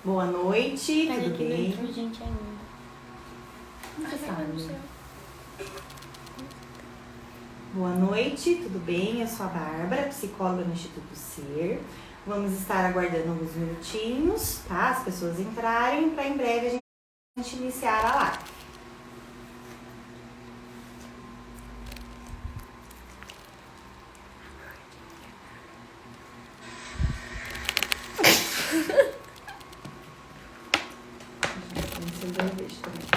Boa noite, Mas tudo aqui não bem? entrou gente ainda. Você sabe. Não sei. Boa noite, tudo bem? Eu sou a Bárbara, psicóloga no Instituto Ser. Vamos estar aguardando alguns minutinhos, tá? As pessoas entrarem para em breve a gente iniciar a live. Vocês vão ver também.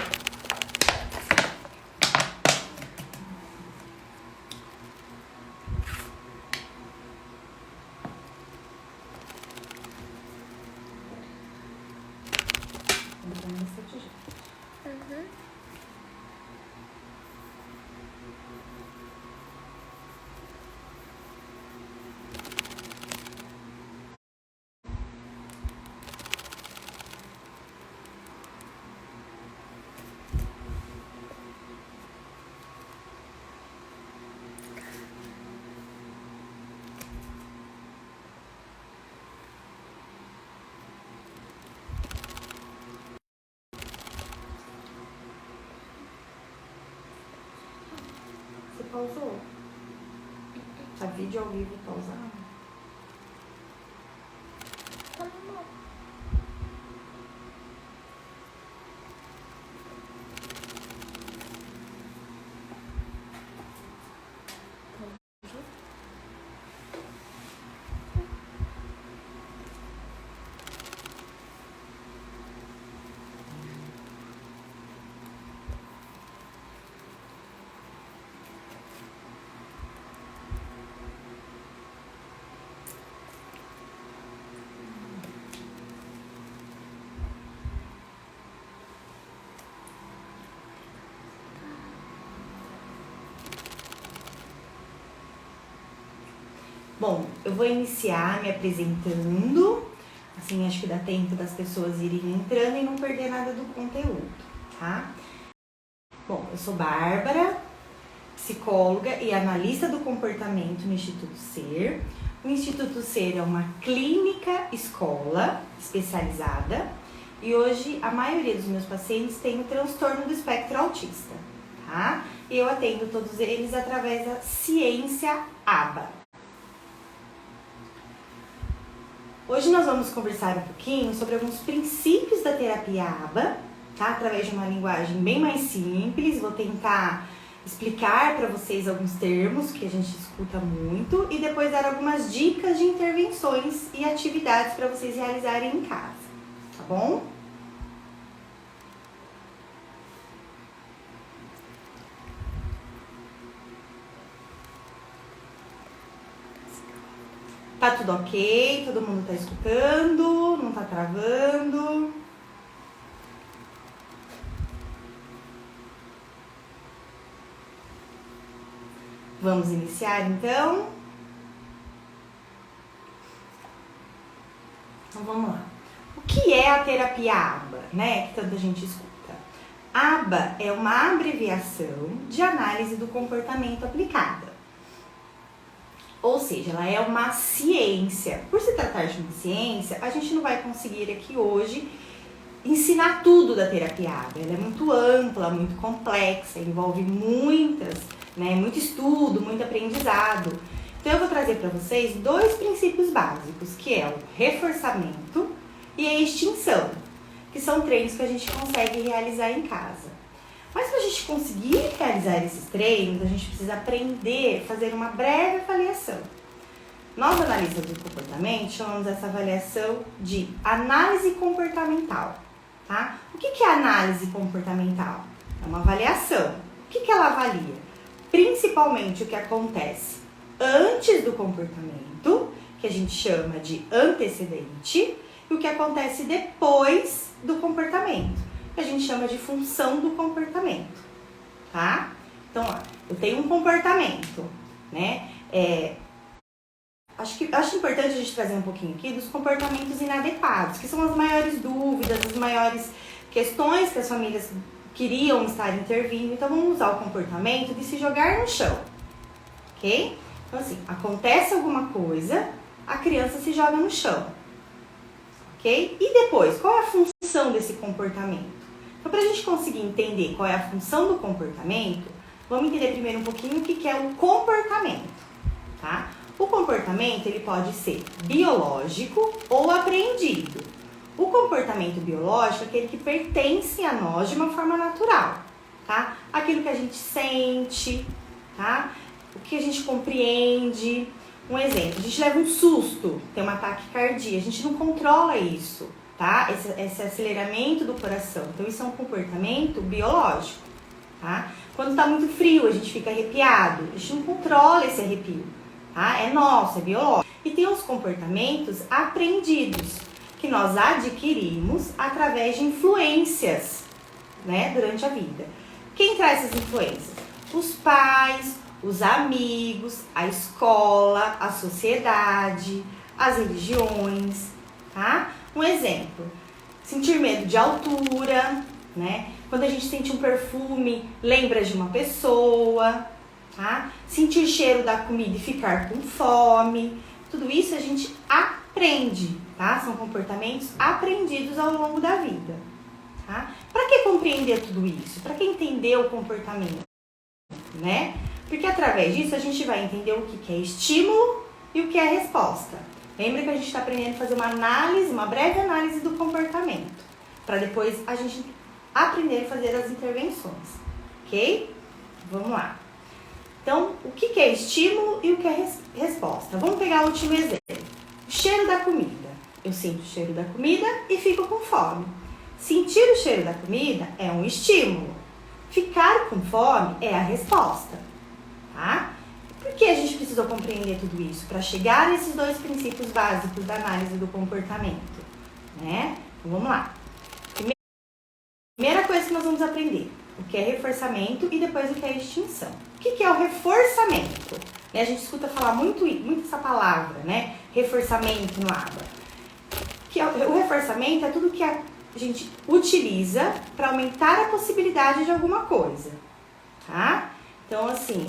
Você pausou? Tá vídeo ao vivo pausado? Tá normal. Bom, eu vou iniciar me apresentando, assim acho que dá tempo das pessoas irem entrando e não perder nada do conteúdo, tá? Bom, eu sou Bárbara, psicóloga e analista do comportamento no Instituto Ser. O Instituto Ser é uma clínica escola especializada e hoje a maioria dos meus pacientes tem o transtorno do espectro autista, tá? E eu atendo todos eles através da ciência ABA. Hoje nós vamos conversar um pouquinho sobre alguns princípios da terapia ABA, tá? Através de uma linguagem bem mais simples. Vou tentar explicar para vocês alguns termos que a gente escuta muito e depois dar algumas dicas de intervenções e atividades para vocês realizarem em casa, tá bom? Tá tudo ok? Todo mundo tá escutando? Não tá travando? Vamos iniciar então? Então vamos lá. O que é a terapia ABA, né? Que tanta gente escuta. ABA é uma abreviação de análise do comportamento aplicada. Ou seja, ela é uma ciência. Por se tratar de uma ciência, a gente não vai conseguir aqui hoje ensinar tudo da terapia ABA. Ela é muito ampla, muito complexa, envolve muito estudo, muito aprendizado. Então eu vou trazer para vocês dois princípios básicos, que é o reforçamento e a extinção, que são treinos que a gente consegue realizar em casa. Mas para a gente conseguir realizar esses treinos, a gente precisa aprender a fazer uma breve avaliação. Nós, analistas do comportamento, chamamos essa avaliação de análise comportamental, tá? O que é análise comportamental? É uma avaliação. O que ela avalia? Principalmente o que acontece antes do comportamento, que a gente chama de antecedente, e o que acontece depois do comportamento, que a gente chama de função do comportamento, tá? Então, ó, eu tenho um comportamento, né? Acho importante a gente trazer um pouquinho aqui dos comportamentos inadequados, que são as maiores dúvidas, as maiores questões que as famílias queriam estar intervindo. Então, vamos usar o comportamento de se jogar no chão, ok? Então, assim, acontece alguma coisa, a criança se joga no chão, ok? ok? E depois, qual é a função desse comportamento? Então, para a gente conseguir entender qual é a função do comportamento, vamos entender primeiro um pouquinho o que é o comportamento, tá? O comportamento, ele pode ser biológico ou aprendido. O comportamento biológico é aquele que pertence a nós de uma forma natural, tá? Aquilo que a gente sente, tá? O que a gente compreende. Um exemplo, a gente leva um susto, tem uma taquicardia, a gente não controla isso, tá? Esse aceleramento do coração. Então, isso é um comportamento biológico, tá? Quando tá muito frio, a gente fica arrepiado, a gente não controla esse arrepio, tá? É nosso, é biológico. E tem os comportamentos aprendidos, que nós adquirimos através de influências, né, durante a vida. Quem traz essas influências? Os pais, os amigos, a escola, a sociedade, as religiões, tá? Um exemplo, sentir medo de altura, né? Quando a gente sente um perfume, lembra de uma pessoa, tá? Sentir cheiro da comida e ficar com fome, tudo isso a gente aprende, tá? São comportamentos aprendidos ao longo da vida, tá? Para que compreender tudo isso? Para que entender o comportamento, né? Porque através disso a gente vai entender o que é estímulo e o que é resposta. Lembra que a gente está aprendendo a fazer uma análise, uma breve análise do comportamento, para depois a gente aprender a fazer as intervenções, ok? Vamos lá. Então, o que é estímulo e o que é resposta? Vamos pegar o último exemplo. O cheiro da comida. Eu sinto o cheiro da comida e fico com fome. Sentir o cheiro da comida é um estímulo. Ficar com fome é a resposta, tá? Por que a gente precisou compreender tudo isso? Para chegar nesses dois princípios básicos da análise do comportamento, né? Então, vamos lá. Primeira coisa que nós vamos aprender, o que é reforçamento e depois o que é extinção. O que é o reforçamento? A gente escuta falar muito essa palavra, né? Reforçamento no aba. O reforçamento é tudo que a gente utiliza para aumentar a possibilidade de alguma coisa, tá? Então, assim,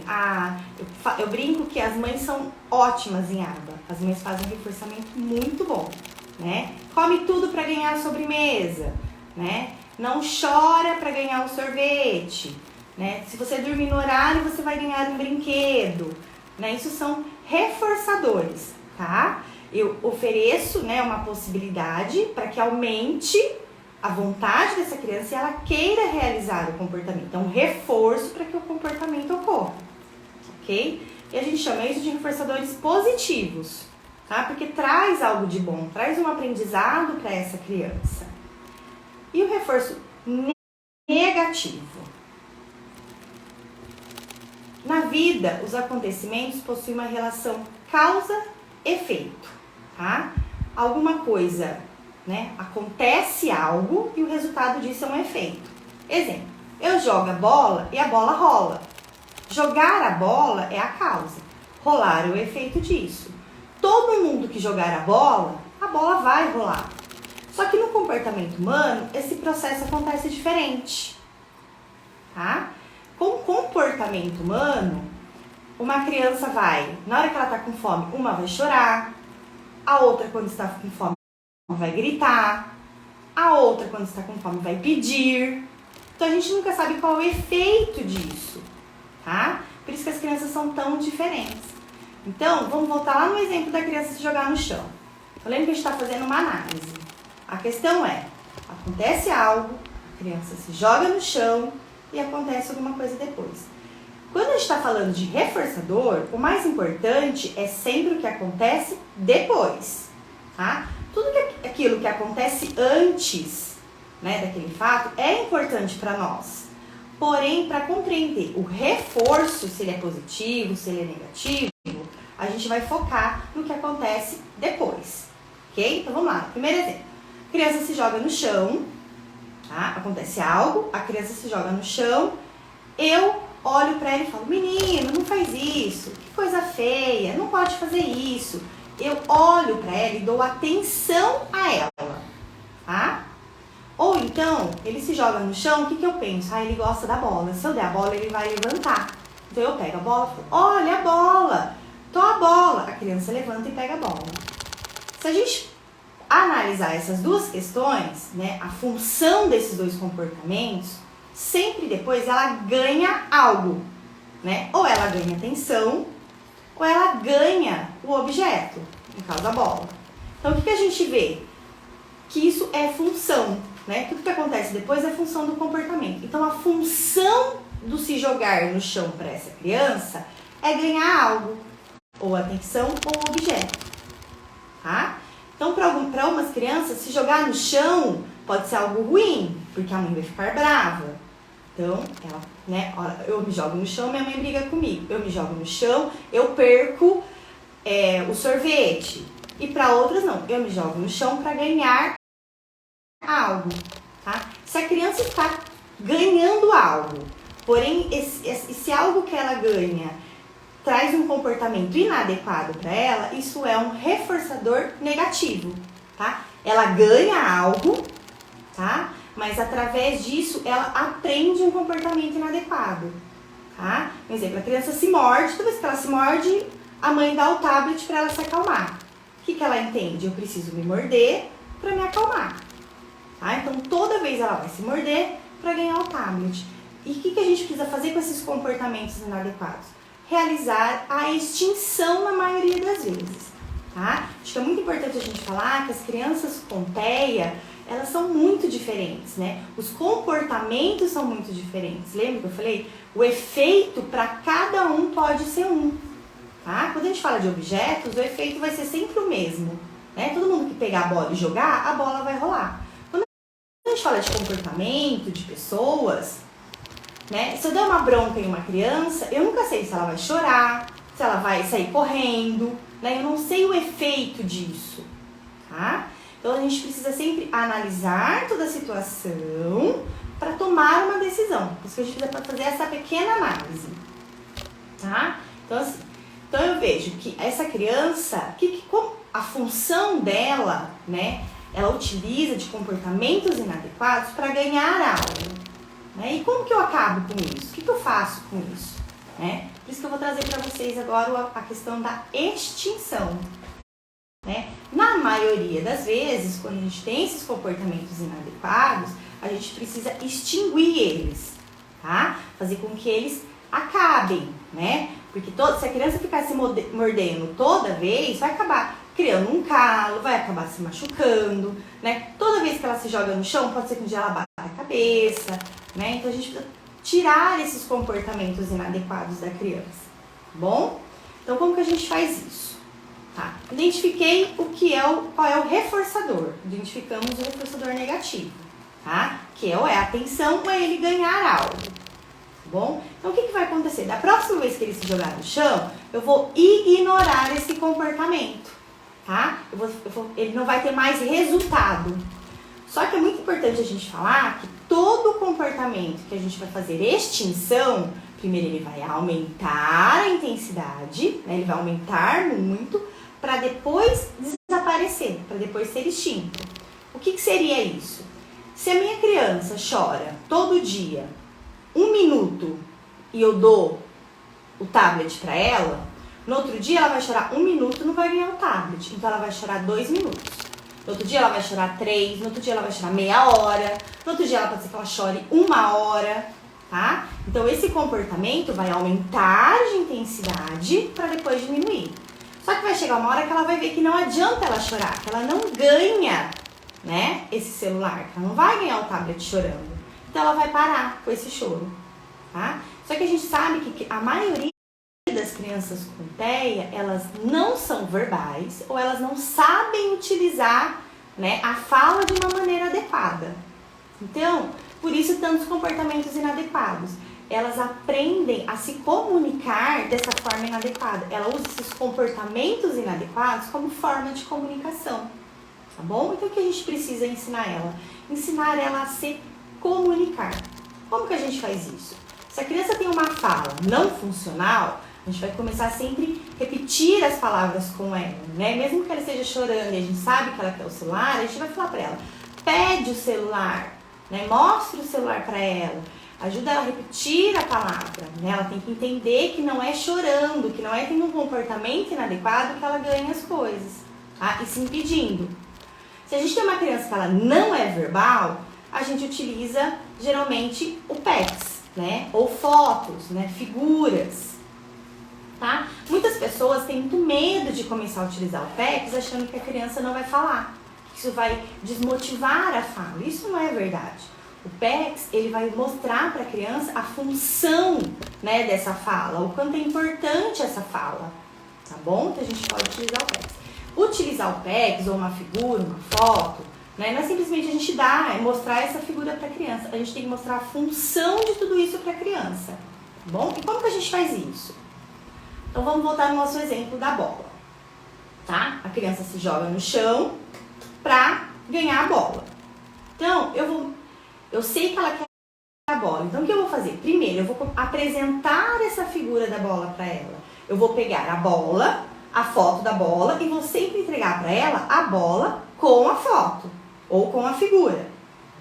eu brinco que as mães são ótimas em aba. As mães fazem um reforçamento muito bom, né? Come tudo para ganhar a sobremesa, né? Não chora para ganhar o sorvete, né? Se você dormir no horário, você vai ganhar um brinquedo, né? Isso são reforçadores, tá? Eu ofereço, né, uma possibilidade para que aumente a vontade dessa criança e ela queira realizar o comportamento. Então, um reforço para que o comportamento ocorra, ok? E a gente chama isso de reforçadores positivos, tá? Porque traz algo de bom, traz um aprendizado para essa criança. E o reforço negativo. Na vida, os acontecimentos possuem uma relação causa-efeito, tá? Alguma coisa, né? Acontece algo e o resultado disso é um efeito. Exemplo, eu jogo a bola e a bola rola. Jogar a bola é a causa. Rolar é o efeito disso. Todo mundo que jogar a bola vai rolar. Só que no comportamento humano, esse processo acontece diferente, tá? Com o comportamento humano, uma criança na hora que ela tá com fome, uma vai chorar, a outra, quando está com fome, vai gritar, a outra, quando está com fome, vai pedir. Então, a gente nunca sabe qual é o efeito disso, tá? Por isso que as crianças são tão diferentes. Então, vamos voltar lá no exemplo da criança se jogar no chão. Eu lembro que a gente está fazendo uma análise. A questão é, acontece algo, a criança se joga no chão e acontece alguma coisa depois. Quando a gente está falando de reforçador, o mais importante é sempre o que acontece depois, tá? Tudo aquilo que acontece antes, né, daquele fato é importante para nós. Porém, para compreender o reforço, se ele é positivo, se ele é negativo, a gente vai focar no que acontece depois, ok? Então vamos lá, primeiro exemplo. A criança se joga no chão, tá? Acontece algo, a criança se joga no chão, eu olho pra ela e falo, menino, não faz isso, que coisa feia, não pode fazer isso. Eu olho pra ela e dou atenção a ela, tá? Ou então, ele se joga no chão, o que eu penso? Ele gosta da bola, se eu der a bola, ele vai levantar. Então eu pego a bola e falo, olha a bola, tô a bola. A criança levanta e pega a bola. Se a gente analisar essas duas questões, né, a função desses dois comportamentos, sempre depois ela ganha algo, né? Ou ela ganha atenção, ou ela ganha o objeto, no caso a bola. Então, o que a gente vê? Que isso é função, né? Tudo que acontece depois é função do comportamento. Então, a função do se jogar no chão para essa criança é ganhar algo, ou atenção, ou objeto, tá? Então, para algumas crianças, se jogar no chão pode ser algo ruim, porque a mãe vai ficar brava. Então, ela, né, eu me jogo no chão, minha mãe briga comigo. Eu me jogo no chão, eu perco o sorvete. E para outras, não. Eu me jogo no chão para ganhar algo, tá? Se a criança está ganhando algo, porém, esse algo que ela ganha traz um comportamento inadequado para ela, isso é um reforçador negativo, tá? Ela ganha algo, tá? Mas através disso ela aprende um comportamento inadequado, tá? Por exemplo, a criança se morde, toda vez que ela se morde, a mãe dá o tablet para ela se acalmar. O que ela entende? Eu preciso me morder para me acalmar, tá? Então toda vez ela vai se morder para ganhar o tablet. E o que a gente precisa fazer com esses comportamentos inadequados? Realizar a extinção na maioria das vezes, tá? Acho que é muito importante a gente falar que as crianças com TEA, elas são muito diferentes, né? Os comportamentos são muito diferentes. Lembra que eu falei? O efeito para cada um pode ser um, tá? Quando a gente fala de objetos, o efeito vai ser sempre o mesmo, né? Todo mundo que pegar a bola e jogar, a bola vai rolar. Quando a gente fala de comportamento, de pessoas, né? Se eu der uma bronca em uma criança, eu nunca sei se ela vai chorar, se ela vai sair correndo, né? Eu não sei o efeito disso, tá? Então a gente precisa sempre analisar toda a situação para tomar uma decisão. Por isso que a gente precisa fazer essa pequena análise, tá? Então, assim, então eu vejo que essa criança, a função dela, né? Ela utiliza de comportamentos inadequados para ganhar algo. Né? E como que eu acabo com isso? O que eu faço com isso? Né? Por isso que eu vou trazer para vocês agora a questão da extinção. Né? Na maioria das vezes, quando a gente tem esses comportamentos inadequados, a gente precisa extinguir eles, tá? Fazer com que eles acabem, né? Porque se a criança ficar se mordendo toda vez, vai acabar criando um calo, vai acabar se machucando, né? Toda vez que ela se joga no chão, pode ser que um dia ela bata a cabeça, né? Então a gente precisa tirar esses comportamentos inadequados da criança, tá bom? Então como que a gente faz isso? Tá? Identifiquei qual é o reforçador. Identificamos o reforçador negativo, tá? Que é ou é a atenção ou é ele ganhar algo, tá bom? Então o que vai acontecer? Da próxima vez que ele se jogar no chão, eu vou ignorar esse comportamento, tá? Ele não vai ter mais resultado. Só que é muito importante a gente falar que todo comportamento que a gente vai fazer extinção, primeiro ele vai aumentar a intensidade, né? Ele vai aumentar muito para depois desaparecer, para depois ser extinto. O que seria isso? Se a minha criança chora todo dia 1 minuto e eu dou o tablet para ela, no outro dia ela vai chorar 1 minuto e não vai ganhar o tablet. Então ela vai chorar 2 minutos. No outro dia ela vai chorar 3, no outro dia ela vai chorar meia hora, no outro dia ela pode ser que ela chore 1 hora, tá? Então esse comportamento vai aumentar de intensidade para depois diminuir. Só que vai chegar uma hora que ela vai ver que não adianta ela chorar, que ela não ganha, né, esse celular, que ela não vai ganhar o tablet chorando. Então ela vai parar com esse choro, tá? Só que a gente sabe que a maioria das crianças com TEA, elas não são verbais ou elas não sabem utilizar, né, a fala de uma maneira adequada. Então, por isso tantos comportamentos inadequados. Elas aprendem a se comunicar dessa forma inadequada. Ela usa esses comportamentos inadequados como forma de comunicação, tá bom? Então, o que a gente precisa ensinar ela? Ensinar ela a se comunicar. Como que a gente faz isso? Se a criança tem uma fala não funcional, a gente vai começar sempre a repetir as palavras com ela, né? Mesmo que ela esteja chorando e a gente sabe que ela quer o celular, a gente vai falar para ela, pede o celular, né? Mostre o celular para ela, ajuda ela a repetir a palavra, né? Ela tem que entender que não é chorando, que não é tendo um comportamento inadequado que ela ganha as coisas, tá? E se impedindo. Se a gente tem uma criança que ela não é verbal, a gente utiliza geralmente o PECS, né? Ou fotos, né? Figuras, tá? Muitas pessoas têm muito medo de começar a utilizar o PECS achando que a criança não vai falar. Isso vai desmotivar a fala. Isso não é verdade. O PECS, ele vai mostrar para a criança a função, né, dessa fala, o quanto é importante essa fala, tá bom? Então a gente pode utilizar o PECS. Utilizar o PECS ou uma figura, uma foto, né, não é simplesmente a gente mostrar essa figura para a criança. A gente tem que mostrar a função de tudo isso para a criança, tá bom? E como que a gente faz isso? Então vamos voltar no nosso exemplo da bola, tá? A criança se joga no chão para ganhar a bola. Então, eu sei que ela quer a bola. Então, o que eu vou fazer? Primeiro, eu vou apresentar essa figura da bola para ela. Eu vou pegar a bola, a foto da bola e vou sempre entregar para ela a bola com a foto ou com a figura.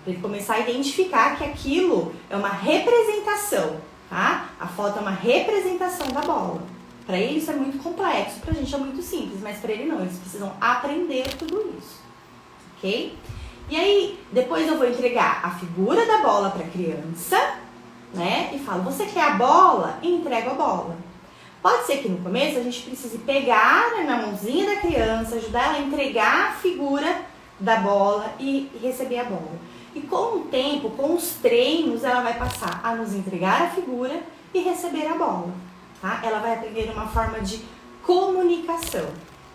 Para ele começar a identificar que aquilo é uma representação, tá? A foto é uma representação da bola. Para ele isso é muito complexo, pra gente é muito simples, mas para ele não. Eles precisam aprender tudo isso, ok? E aí, depois eu vou entregar a figura da bola para a criança, né? E falo, você quer a bola? E entrego a bola. Pode ser que no começo a gente precise pegar na mãozinha da criança, ajudar ela a entregar a figura da bola e receber a bola. E com o tempo, com os treinos, ela vai passar a nos entregar a figura e receber a bola, tá? Ela vai aprender uma forma de comunicação,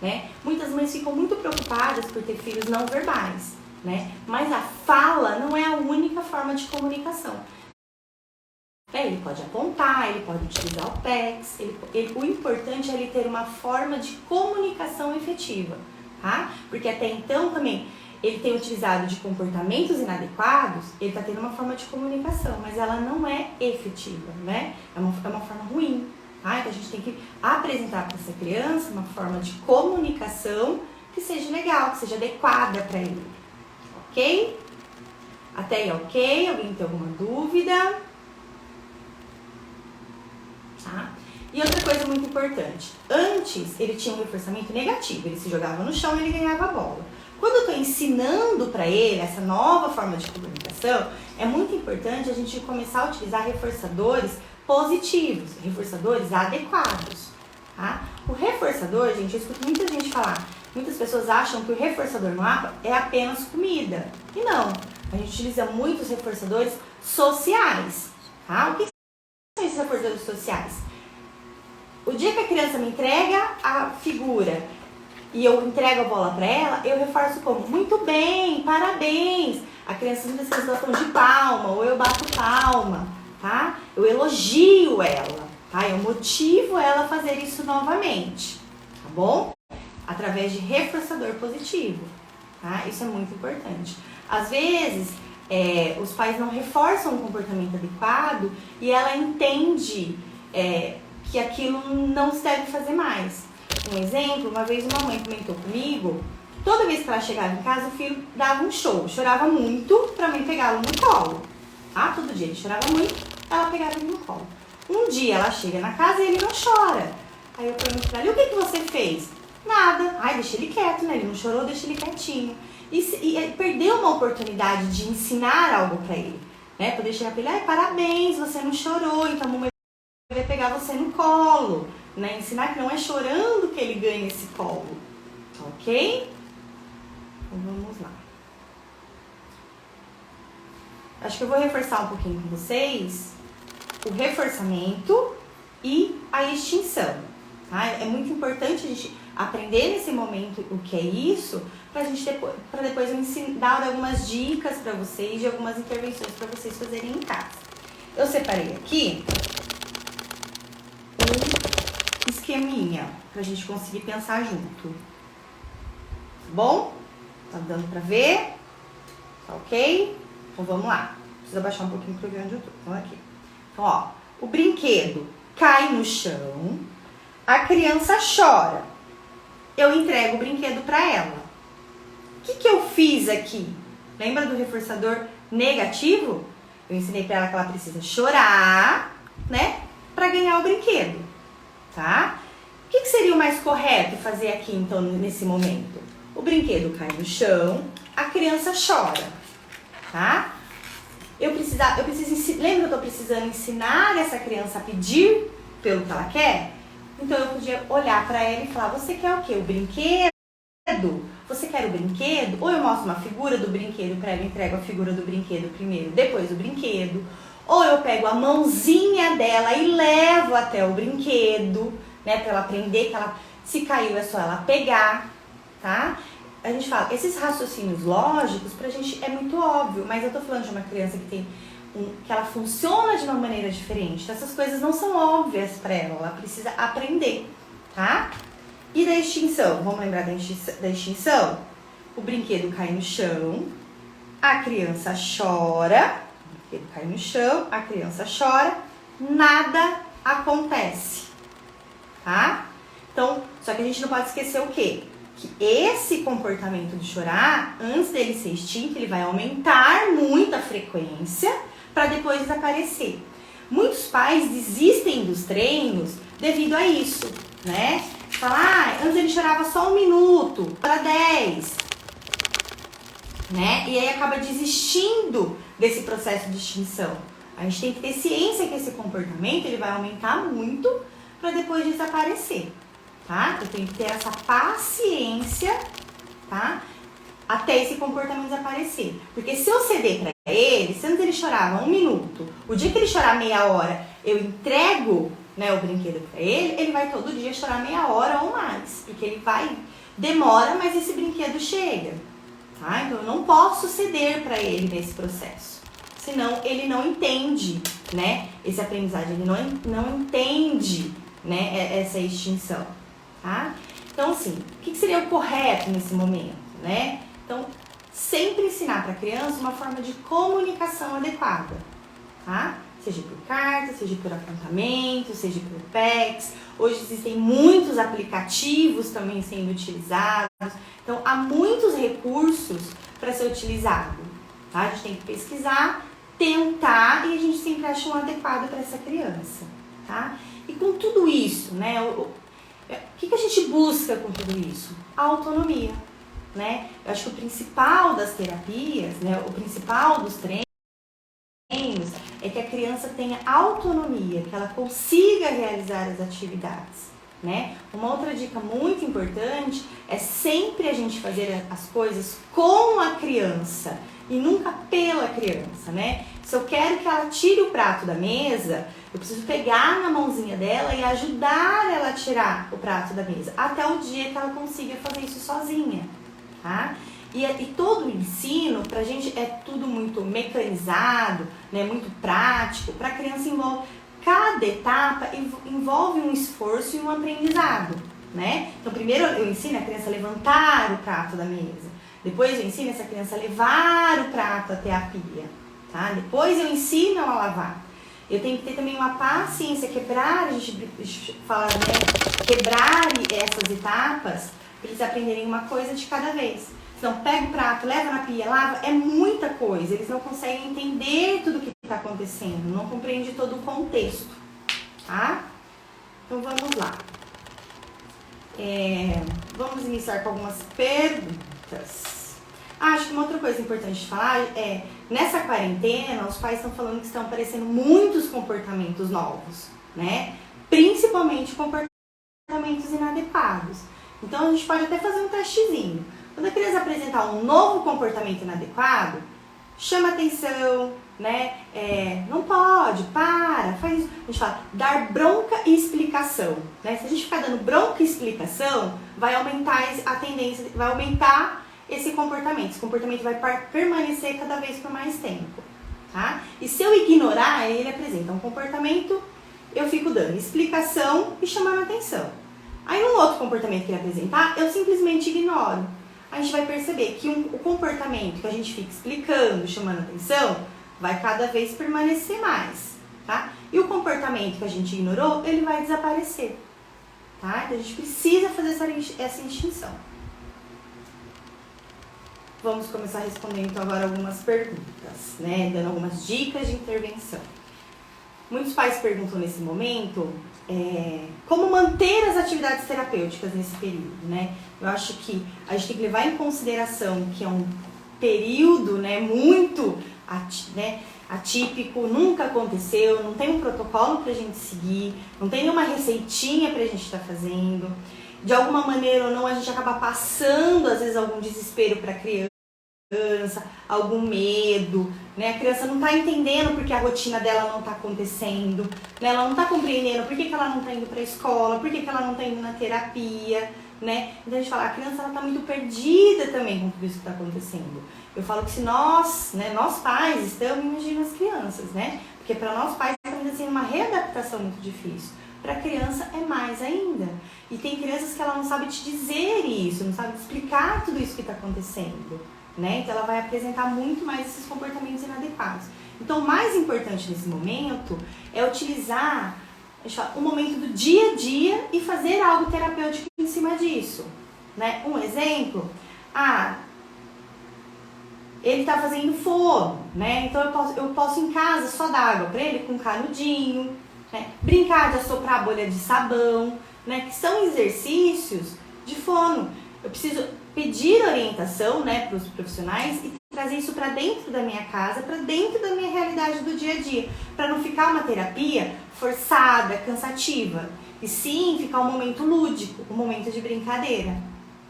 né? Muitas mães ficam muito preocupadas por ter filhos não verbais, né? Mas a fala não é a única forma de comunicação. Ele pode apontar, ele pode utilizar o PECS, o importante é ele ter uma forma de comunicação efetiva, tá? Porque até então também ele tem utilizado de comportamentos inadequados, ele está tendo uma forma de comunicação, mas ela não é efetiva, né? É uma forma ruim, tá? Então a gente tem que apresentar para essa criança uma forma de comunicação que seja legal, que seja adequada para ele. Ok? Até aí, ok? Alguém tem alguma dúvida? Tá? E outra coisa muito importante. Antes, ele tinha um reforçamento negativo. Ele se jogava no chão e ele ganhava a bola. Quando eu estou ensinando para ele essa nova forma de comunicação, é muito importante a gente começar a utilizar reforçadores positivos, reforçadores adequados. Tá? O reforçador, gente, eu escuto muita gente falar, muitas pessoas acham que o reforçador no APA é apenas comida. E não, a gente utiliza muitos reforçadores sociais. Tá? O que são esses reforçadores sociais? O dia que a criança me entrega a figura e eu entrego a bola para ela, eu reforço como? Muito bem, parabéns. A criança muitas vezes gostam de palma, ou eu bato palma, tá? Eu elogio ela, tá? Eu motivo ela a fazer isso novamente, tá bom? Através de reforçador positivo, tá? Isso é muito importante. Às vezes, os pais não reforçam um comportamento adequado e ela entende que aquilo não se deve fazer mais. Um exemplo, uma vez uma mãe comentou comigo, toda vez que ela chegava em casa, o filho dava um show, chorava muito pra mãe pegá-lo no colo, tá? Todo dia ele chorava muito, ela pegava ele no colo. Um dia ela chega na casa e ele não chora. Aí eu pergunto pra ela, e o que você fez? Nada. Ai, deixa ele quieto, né? Ele não chorou, deixa ele quietinho. E perdeu uma oportunidade de ensinar algo pra ele, né? Poder chegar pra ele, ai, parabéns, você não chorou, então a mamãe vai pegar você no colo, né? Ensinar que não é chorando que ele ganha esse colo, ok? Então vamos lá. Acho que eu vou reforçar um pouquinho com vocês o reforçamento e a extinção, tá? É muito importante a gente aprender nesse momento o que é isso, pra depois eu dar algumas dicas pra vocês de algumas intervenções pra vocês fazerem em casa. Eu separei aqui um esqueminha pra gente conseguir pensar junto. Tá bom? Tá dando pra ver? Tá ok? Então vamos lá. Preciso abaixar um pouquinho pra eu ver onde eu tô. Então aqui. Então, ó, o brinquedo cai no chão, a criança chora. Eu entrego o brinquedo pra ela. O que eu fiz aqui? Lembra do reforçador negativo? Eu ensinei pra ela que ela precisa chorar, né? Pra ganhar o brinquedo, tá? O que seria o mais correto fazer aqui, então, nesse momento? o brinquedo cai no chão, a criança chora, tá? Lembra que eu tô precisando ensinar essa criança a pedir pelo que ela quer? Então eu podia olhar para ela e falar, você quer o quê? O brinquedo? Você quer o brinquedo? Ou eu mostro uma figura do brinquedo para ela, entrego a figura do brinquedo primeiro, depois o brinquedo. Ou eu pego a mãozinha dela e levo até o brinquedo, né? Para ela aprender que ela, se caiu é só ela pegar, tá? A gente fala, esses raciocínios lógicos pra gente é muito óbvio, mas eu tô falando de uma criança que tem que ela funciona de uma maneira diferente. Então, essas coisas não são óbvias pra ela precisa aprender, tá? E da extinção? Vamos lembrar da extinção? O brinquedo cai no chão, a criança chora, o brinquedo cai no chão, a criança chora, nada acontece, tá? Então, só que a gente não pode esquecer o quê? Que esse comportamento de chorar, antes dele ser extinto, ele vai aumentar muito a frequência para depois desaparecer. Muitos pais desistem dos treinos devido a isso, né? Falar, antes ele chorava só 1 minuto, para 10, né? E aí acaba desistindo desse processo de extinção. A gente tem que ter ciência que esse comportamento ele vai aumentar muito para depois desaparecer. Tá? Eu tenho que ter essa paciência, tá? Até esse comportamento desaparecer. Porque se eu ceder pra ele, se antes ele chorava 1 minuto, o dia que ele chorar meia hora, eu entrego, né, o brinquedo pra ele vai todo dia chorar meia hora ou mais. Porque ele demora, mas esse brinquedo chega. Tá? Então eu não posso ceder pra ele nesse processo. Senão ele não entende, né, esse aprendizagem, ele não entende, né, essa extinção. Tá? Então, assim, o que seria o correto nesse momento, né? Então, sempre ensinar para a criança uma forma de comunicação adequada, tá? Seja por carta, seja por apontamento, seja por PECs. Hoje existem muitos aplicativos também sendo utilizados. Então, há muitos recursos para ser utilizado, tá? A gente tem que pesquisar, tentar e a gente sempre acha um adequado para essa criança, tá? E com tudo isso, né? O que a gente busca com tudo isso? A autonomia, né? Eu acho que o principal das terapias, né, o principal dos treinos é que a criança tenha autonomia, que ela consiga realizar as atividades, né? Uma outra dica muito importante é sempre a gente fazer as coisas com a criança e nunca pela criança, né? Se eu quero que ela tire o prato da mesa, eu preciso pegar na mãozinha dela e ajudar ela a tirar o prato da mesa, até o dia que ela consiga fazer isso sozinha, tá? E todo o ensino, pra gente, é tudo muito mecanizado, né, muito prático. Pra criança cada etapa envolve um esforço e um aprendizado, né? Então, primeiro eu ensino a criança a levantar o prato da mesa. Depois eu ensino essa criança a levar o prato até a pia, tá? Depois eu ensino ela a lavar. Eu tenho que ter também uma paciência, a gente fala, né? Quebrar essas etapas para eles aprenderem uma coisa de cada vez. Então, pega o prato, leva na pia, lava, é muita coisa. Eles não conseguem entender tudo o que está acontecendo, não compreende todo o contexto, tá? Então, vamos lá. Vamos iniciar com algumas perguntas. Acho que uma outra coisa importante de falar é, nessa quarentena, os pais estão falando que estão aparecendo muitos comportamentos novos, né? Principalmente comportamentos inadequados. Então, a gente pode até fazer um testezinho. Quando a criança apresentar um novo comportamento inadequado, chama atenção, né? Não pode, para, faz isso. A gente fala, dar bronca e explicação, né? Se a gente ficar dando bronca e explicação, vai aumentar a tendência, vai aumentar esse comportamento. Esse comportamento vai permanecer cada vez por mais tempo, tá? E se eu ignorar, ele apresenta um comportamento, eu fico dando explicação e chamando atenção. Aí, num outro comportamento que ele apresentar, eu simplesmente ignoro. A gente vai perceber que o comportamento que a gente fica explicando, chamando atenção, vai cada vez permanecer mais, tá? E o comportamento que a gente ignorou, ele vai desaparecer, tá? Então, a gente precisa fazer essa extinção. Vamos começar respondendo então agora algumas perguntas, né? Dando algumas dicas de intervenção. Muitos pais perguntam nesse momento como manter as atividades terapêuticas nesse período, né? Eu acho que a gente tem que levar em consideração que é um período, né, muito atípico, nunca aconteceu, não tem um protocolo pra gente seguir, não tem nenhuma receitinha pra gente estar fazendo. De alguma maneira ou não, a gente acaba passando, às vezes, algum desespero pra criança, algum medo, né? A criança não tá entendendo porque a rotina dela não tá acontecendo, né? Ela não tá compreendendo por que ela não tá indo pra escola, por que ela não tá indo na terapia, né? Então a gente fala, a criança ela tá muito perdida também com tudo isso que tá acontecendo. Eu falo que se nós, né, nós pais estamos, imagina as crianças, né? Porque para nós pais está sendo uma readaptação muito difícil. Para a criança é mais ainda. E tem crianças que ela não sabe te dizer isso, não sabe te explicar tudo isso que está acontecendo, né? Então ela vai apresentar muito mais esses comportamentos inadequados. Então o mais importante nesse momento é utilizar o momento do dia a dia e fazer algo terapêutico em cima disso, né? Um exemplo, ele tá fazendo fono, né? Então eu posso em casa só dar água para ele com canudinho, né? Brincar de assoprar a bolha de sabão, né? Que são exercícios de fono. Eu preciso pedir orientação, né, para os profissionais e trazer isso para dentro da minha casa, para dentro da minha realidade do dia a dia, para não ficar uma terapia forçada, cansativa, e sim ficar um momento lúdico, um momento de brincadeira,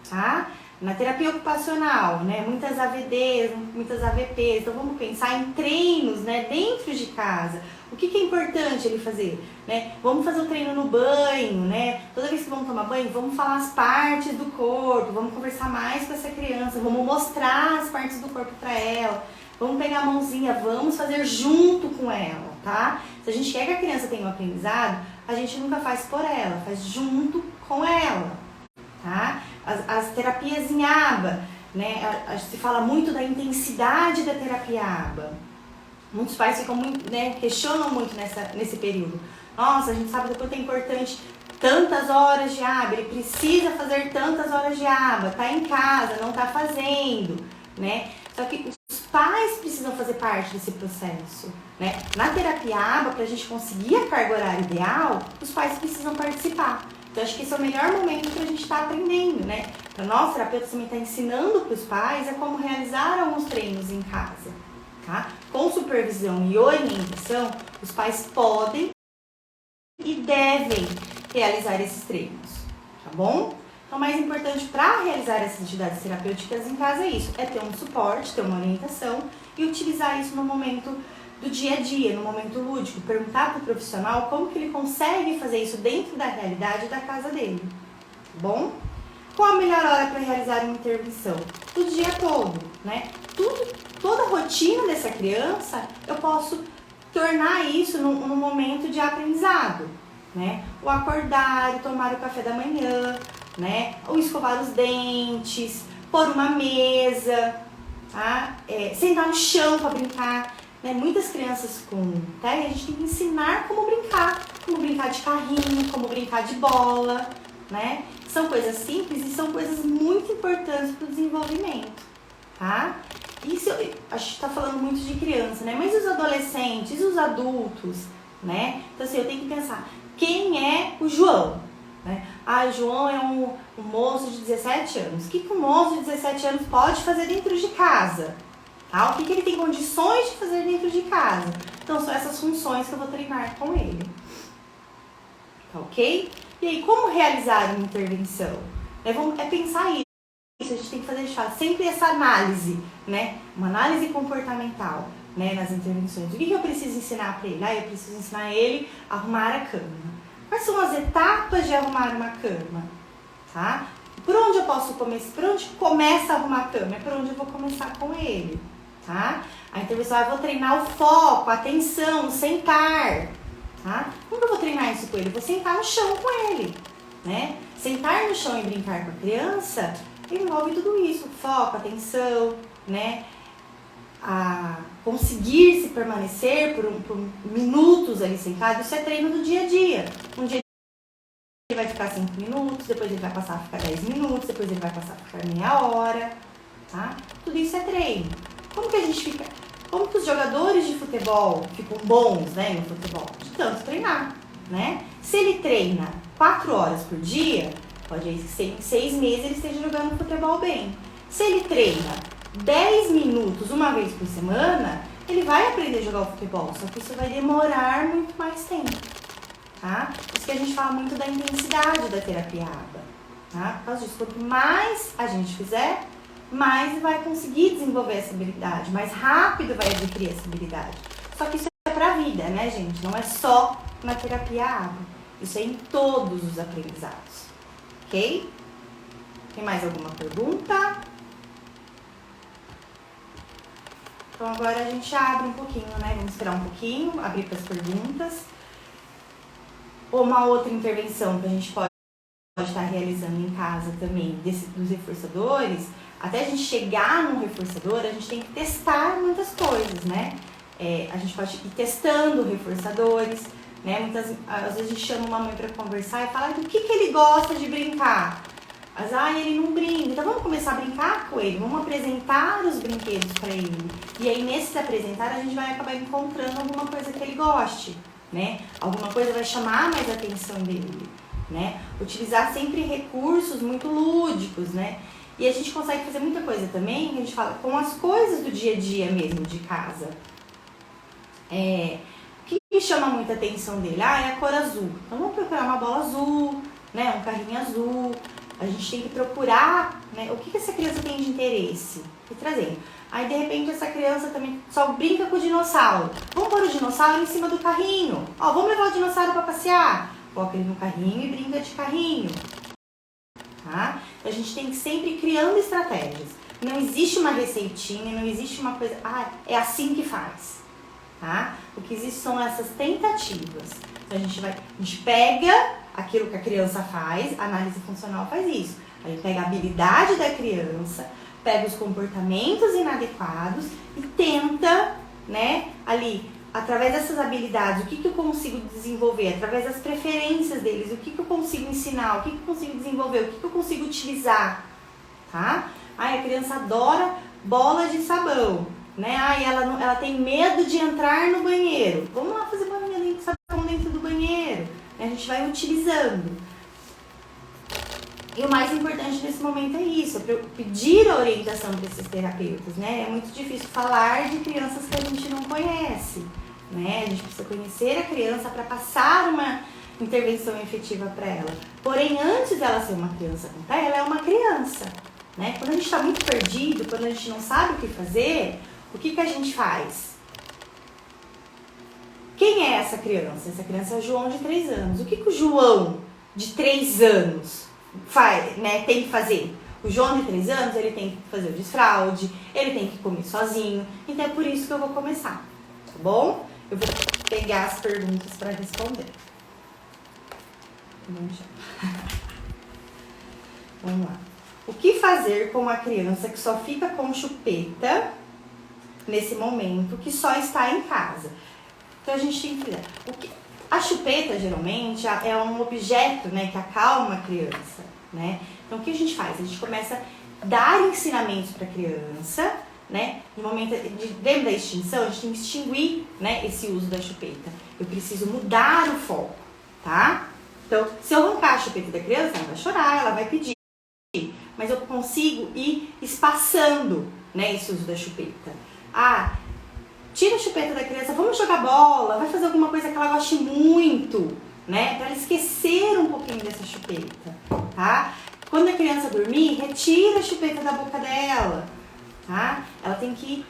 tá? Na terapia ocupacional, né, muitas AVDs, muitas AVPs, então vamos pensar em treinos, né, dentro de casa. O que é importante ele fazer? Né? Vamos fazer o treino no banho, né? Toda vez que vamos tomar banho, vamos falar as partes do corpo, vamos conversar mais com essa criança, vamos mostrar as partes do corpo para ela, vamos pegar a mãozinha, vamos fazer junto com ela, tá? Se a gente quer que a criança tenha um aprendizado, a gente nunca faz por ela, faz junto com ela, tá? As terapias em aba, né? Se fala muito da intensidade da terapia aba. Muitos pais ficam muito, né, questionam muito nesse período. Nossa, a gente sabe do quanto é importante tantas horas de aba, ele precisa fazer tantas horas de aba, tá em casa, não tá fazendo, né? Só que os pais precisam fazer parte desse processo, né? Na terapia aba, pra gente conseguir a carga horária ideal, os pais precisam participar. Então, acho que esse é o melhor momento pra gente estar aprendendo, né? Para nós, terapeutas, também tá ensinando pros pais como realizar alguns treinos em casa, tá? Com supervisão e orientação, os pais podem e devem realizar esses treinos, tá bom? Então, o mais importante para realizar essas atividades terapêuticas em casa é isso, é ter um suporte, ter uma orientação e utilizar isso no momento do dia a dia, no momento lúdico, perguntar para o profissional como que ele consegue fazer isso dentro da realidade da casa dele, tá bom? Qual a melhor hora para realizar uma intervenção? O dia todo, né? Toda a rotina dessa criança, eu posso tornar isso num momento de aprendizado, né? O acordar, o tomar o café da manhã, né? O escovar os dentes, pôr uma mesa, tá? Sentar no chão para brincar, né? Muitas crianças com TEA, a gente tem que ensinar como brincar de carrinho, como brincar de bola, né? São coisas simples e são coisas muito importantes para o desenvolvimento, tá? Isso, a gente tá falando muito de criança, né? Mas os adolescentes, os adultos, né? Então, assim, eu tenho que pensar, quem é o João? Né? O João é um moço de 17 anos. O que um moço de 17 anos pode fazer dentro de casa? Tá? O que ele tem condições de fazer dentro de casa? Então, são essas funções que eu vou treinar com ele. Tá ok? E aí, como realizar uma intervenção? É pensar isso. A gente tem que fazer sempre essa análise, né? Uma análise comportamental, né? Nas intervenções. O que eu preciso ensinar para ele? Eu preciso ensinar ele a arrumar a cama. Quais são as etapas de arrumar uma cama? Tá? Por onde eu posso começar? Por onde começa a arrumar a cama? É por onde eu vou começar com ele, tá? A intervenção, eu vou treinar o foco, a atenção, o sentar, tá? Como eu vou treinar isso com ele? Eu vou sentar no chão com ele, né? Sentar no chão e brincar com a criança envolve tudo isso, foco, atenção, né? A conseguir se permanecer por minutos ali sentado, isso é treino do dia a dia. Um dia ele vai ficar 5 minutos, depois ele vai passar a ficar 10 minutos, depois ele vai passar a ficar meia hora, tá? Tudo isso é treino. Como que a gente fica Como que os jogadores de futebol ficam bons, né, no futebol? De tanto treinar, né? Se ele treina 4 horas por dia, pode ser que em 6 meses ele esteja jogando futebol bem. Se ele treina 10 minutos uma vez por semana, ele vai aprender a jogar o futebol, só que isso vai demorar muito mais tempo, tá? Isso que a gente fala muito da intensidade da terapia ABA, tá? Por causa disso, quanto mais a gente fizer, mais vai conseguir desenvolver essa habilidade, mais rápido vai adquirir essa habilidade. Só que isso é pra vida, né, gente? Não é só na terapia ABA. Isso é em todos os aprendizados, ok? Tem mais alguma pergunta? Então agora a gente abre um pouquinho, né? Vamos esperar um pouquinho, abrir para as perguntas. Uma outra intervenção que a gente pode estar realizando em casa também, dos reforçadores, até a gente chegar num reforçador, a gente tem que testar muitas coisas, né? A gente pode ir testando reforçadores, né? Às vezes a gente chama uma mãe para conversar e fala do que ele gosta de brincar. Mas, ele não brinca, então vamos começar a brincar com ele, vamos apresentar os brinquedos para ele. E aí, nesse apresentar, a gente vai acabar encontrando alguma coisa que ele goste, né? Alguma coisa vai chamar mais a atenção dele, né? Utilizar sempre recursos muito lúdicos, né? E a gente consegue fazer muita coisa também, a gente fala, com as coisas do dia a dia mesmo, de casa. O que me chama muita atenção dele? É a cor azul. Então, vamos procurar uma bola azul, né? Um carrinho azul. A gente tem que procurar, né, o que essa criança tem de interesse e trazer. Aí, de repente, essa criança também só brinca com o dinossauro. Vamos pôr o dinossauro em cima do carrinho. Vamos levar o dinossauro para passear. Coloca ele no carrinho e brinca de carrinho. Tá? Então, a gente tem que sempre ir criando estratégias. Não existe uma receitinha, não existe uma coisa... é assim que faz. Tá? O que existe são essas tentativas. Então, a gente pega aquilo que a criança faz, a análise funcional faz isso. A gente pega a habilidade da criança, pega os comportamentos inadequados e tenta, né, ali, através dessas habilidades, o que eu consigo desenvolver, através das preferências deles, o que eu consigo ensinar, o que eu consigo desenvolver, o que eu consigo utilizar, tá? A criança adora bola de sabão, né? Ela tem medo de entrar no banheiro. Vamos lá fazer bolinha de sabão dentro do banheiro. A gente vai utilizando. E o mais importante nesse momento é isso, é pedir a orientação para esses terapeutas, né? É muito difícil falar de crianças que a gente não conhece, né? A gente precisa conhecer a criança para passar uma intervenção efetiva para ela. Porém, antes dela ser uma criança com TEA, ela é uma criança, né? Quando a gente está muito perdido, quando a gente não sabe o que fazer, o que a gente faz? Quem é essa criança? Essa criança é o João de 3 anos. O que o João de 3 anos faz, né, tem que fazer? O João de 3 anos, ele tem que fazer o desfraude, ele tem que comer sozinho. Então é por isso que eu vou começar, tá bom? Eu vou pegar as perguntas para responder. Vamos lá. O que fazer com uma criança que só fica com chupeta nesse momento, que só está em casa? Então a gente tem que ver. A chupeta, geralmente, é um objeto, né, que acalma a criança, né? Então o que a gente faz? A gente começa a dar ensinamentos para a criança, né? No momento dentro da extinção, a gente tem que extinguir, né, esse uso da chupeta. Eu preciso mudar o foco, tá? Então, se eu arrancar a chupeta da criança, ela vai chorar, ela vai pedir. Mas eu consigo ir espaçando, né, esse uso da chupeta. Tira a chupeta da criança, vamos jogar bola, vai fazer alguma coisa que ela goste muito, né? Pra ela esquecer um pouquinho dessa chupeta, tá? Quando a criança dormir, retira a chupeta da boca dela, tá? Ela tem que...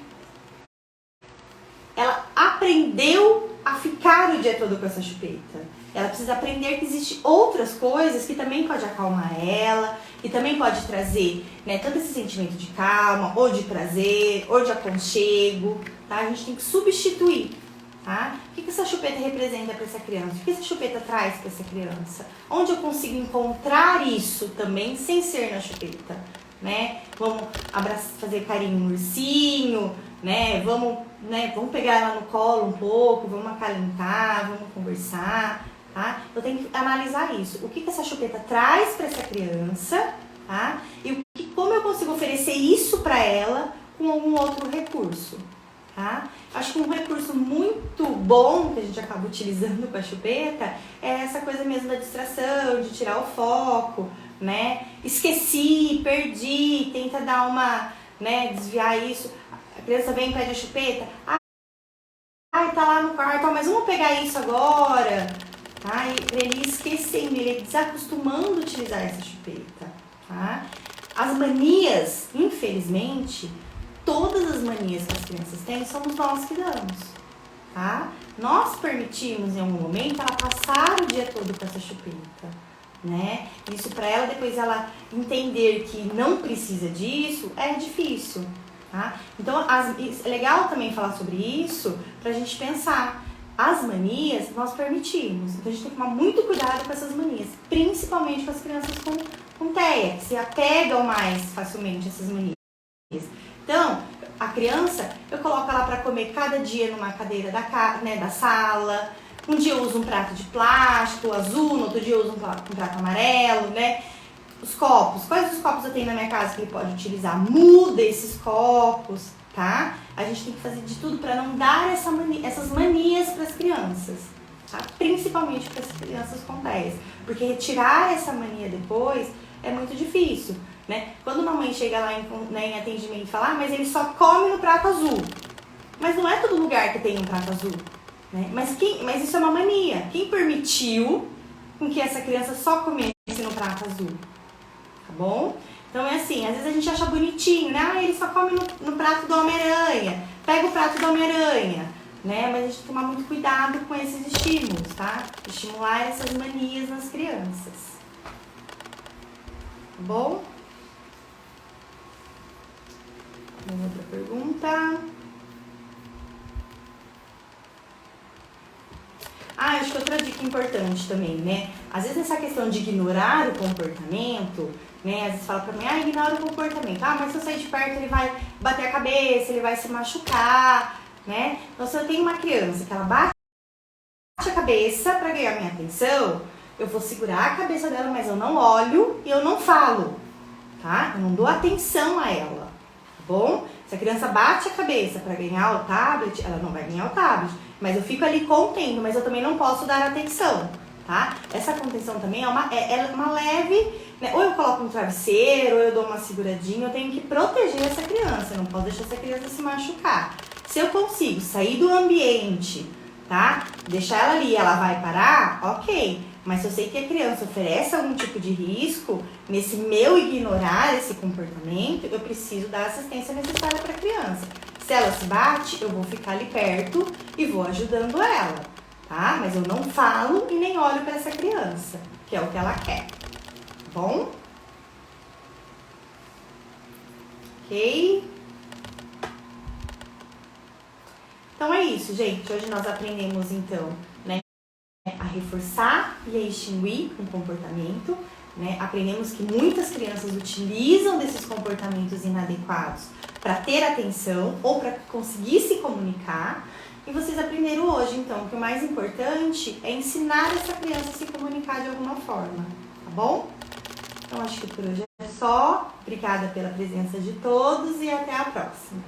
Ela aprendeu a ficar o dia todo com essa chupeta. Ela precisa aprender que existem outras coisas que também pode acalmar ela, que também pode trazer, né, tanto esse sentimento de calma, ou de prazer, ou de aconchego, tá? A gente tem que substituir, tá? O que essa chupeta representa para essa criança? O que essa chupeta traz para essa criança? Onde eu consigo encontrar isso também sem ser na chupeta, né? Vamos fazer carinho no ursinho, né? Vamos pegar ela no colo um pouco, vamos acalentar, vamos conversar, tá? Eu tenho que analisar isso. O que essa chupeta traz para essa criança, tá? E como eu consigo oferecer isso para ela com algum outro recurso, tá? Acho que um recurso muito bom que a gente acaba utilizando com a chupeta é essa coisa mesmo da distração, de tirar o foco, né? Esqueci, perdi, tenta dar uma, né, desviar isso. A criança vem e pede a chupeta, ai, tá lá no quarto, mas vamos pegar isso agora, tá? E pra ele ir esquecendo, ele desacostumando a utilizar essa chupeta, tá? As manias, infelizmente, todas as manias que as crianças têm, somos nós que damos, tá? Nós permitimos em algum momento ela passar o dia todo com essa chupeta, né? Isso pra ela, depois ela entender que não precisa disso, é difícil, tá? Então, é legal também falar sobre isso pra gente pensar. As manias nós permitimos, então a gente tem que tomar muito cuidado com essas manias, principalmente com as crianças com TEA, que se apegam mais facilmente a essas manias. Então, a criança, eu coloco ela para comer cada dia numa cadeira da sala. Um dia eu uso um prato de plástico azul, no outro dia eu uso um prato amarelo, né? Os copos, quais os copos eu tenho na minha casa que ele pode utilizar? Muda esses copos, tá? A gente tem que fazer de tudo para não dar essas manias para as crianças, tá? Principalmente para as crianças com TEA, porque retirar essa mania depois é muito difícil, né? Quando uma mãe chega lá em atendimento e fala, mas ele só come no prato azul. Mas não é todo lugar que tem um prato azul, né? Mas isso é uma mania. Quem permitiu com que essa criança só comesse no prato azul? Tá bom? Então é assim, às vezes a gente acha bonitinho, né? Ah, ele só come no prato do Homem-Aranha. Pega o prato do Homem-Aranha, né? Mas a gente tem que tomar muito cuidado com esses estímulos, tá? Estimular essas manias nas crianças. Tá bom? Uma outra pergunta. Acho que outra dica importante também, né? Às vezes essa questão de ignorar o comportamento, né? Às vezes fala pra mim, ignora o comportamento. Mas se eu sair de perto ele vai bater a cabeça, ele vai se machucar, né? Então se eu tenho uma criança que ela bate a cabeça pra ganhar minha atenção, eu vou segurar a cabeça dela, mas eu não olho e eu não falo, tá? Eu não dou atenção a ela, tá bom? Se a criança bate a cabeça para ganhar o tablet, ela não vai ganhar o tablet. Mas eu fico ali contendo, mas eu também não posso dar atenção, tá? Essa contenção também é uma leve, né? Ou eu coloco um travesseiro, ou eu dou uma seguradinha. Eu tenho que proteger essa criança, eu não posso deixar essa criança se machucar. Se eu consigo sair do ambiente, tá? Deixar ela ali, ela vai parar, ok. Mas se eu sei que a criança oferece algum tipo de risco, nesse meu ignorar esse comportamento, eu preciso dar a assistência necessária para a criança. Se ela se bate, eu vou ficar ali perto e vou ajudando ela, tá? Mas eu não falo e nem olho para essa criança, que é o que ela quer, tá bom? Ok? Então é isso, gente. Hoje nós aprendemos, então, né, a reforçar e a extinguir um comportamento, né? Aprendemos que muitas crianças utilizam desses comportamentos inadequados para ter atenção ou para conseguir se comunicar. E vocês aprenderam hoje, então, que o mais importante é ensinar essa criança a se comunicar de alguma forma, tá bom? Então, acho que por hoje é só. Obrigada pela presença de todos e até a próxima.